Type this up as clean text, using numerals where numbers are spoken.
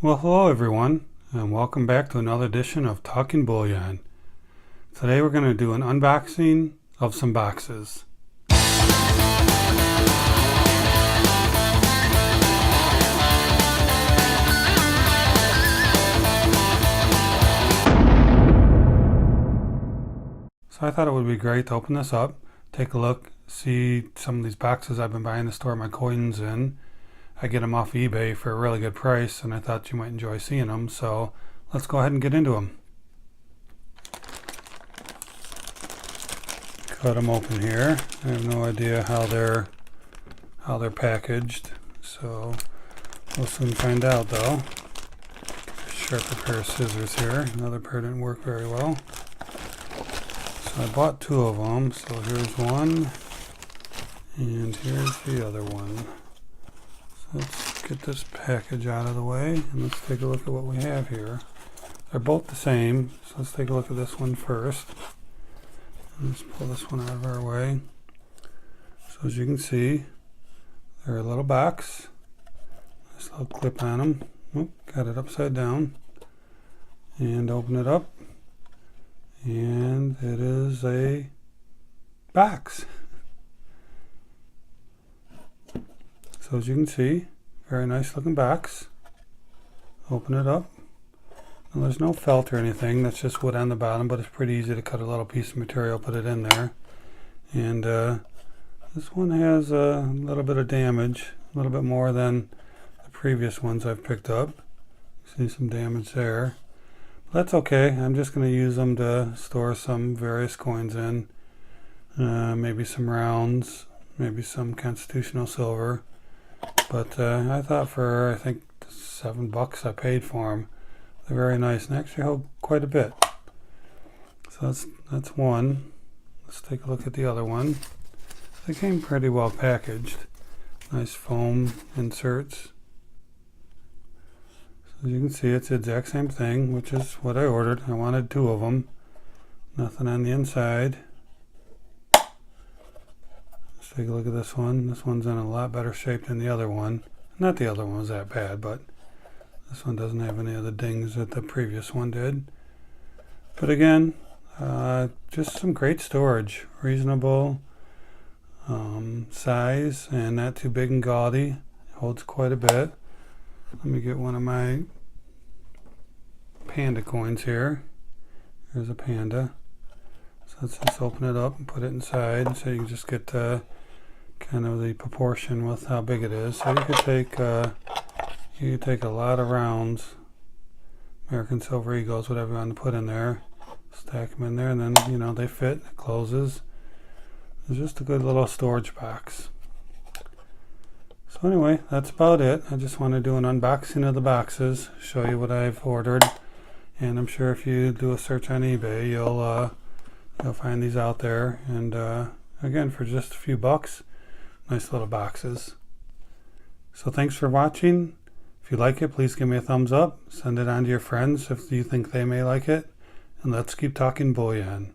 Well, hello everyone, and welcome back to another edition of Talking Bullion. Today we're going to do an unboxing of some boxes. So I thought it would be great to open this up, take a look, see some of these boxes I've been buying to store my coins in. I get them off eBay for a really good price, and I thought you might enjoy seeing them, so let's go ahead and get into them. Cut them open here. I have no idea how they're packaged, so we'll soon find out though. Sharper pair of scissors here. Another pair didn't work very well. So I bought two of them, so here's one, and here's the other one. Let's get this package out of the way and let's take a look at what we have here. They're both the same, so let's take a look at this one first. Let's pull this one out of our way. So as you can see, they're a little box. Nice little clip on them. Oop, got it upside down. And open it up. And it is a box. So as you can see, very nice looking box. Open it up. Now there's no felt or anything, that's just wood on the bottom, but it's pretty easy to cut a little piece of material, put it in there. And this one has a little bit of damage, a little bit more than the previous ones I've picked up. See some damage there. But that's okay, I'm just going to use them to store some various coins in. Maybe some rounds, maybe some constitutional silver. But I thought for, I think, $7 I paid for them. They're very nice and actually hold quite a bit. So that's one. Let's take a look at the other one. They came pretty well packaged. Nice foam inserts. So as you can see, it's the exact same thing, which is what I ordered. I wanted two of them. Nothing on the inside. Take a look at this one. This one's in a lot better shape than the other one. Not the other one was that bad, but this one doesn't have any of the dings that the previous one did. But again, just some great storage. Reasonable size and not too big and gaudy. Holds quite a bit. Let me get one of my panda coins here. Here's a panda. So let's just open it up and put it inside so you can just get kind of the proportion with how big it is. So you could take a lot of rounds, American Silver Eagles, whatever you want to put in there. Stack them in there, and then they fit. It closes. It's just a good little storage box. So anyway, that's about it. I just want to do an unboxing of the boxes, show you what I've ordered, and I'm sure if you do a search on eBay, you'll find these out there. And again, for just a few bucks, nice little boxes. So thanks for watching. If you like it, please give me a thumbs up. Send it on to your friends if you think they may like it. And let's keep talking bullion.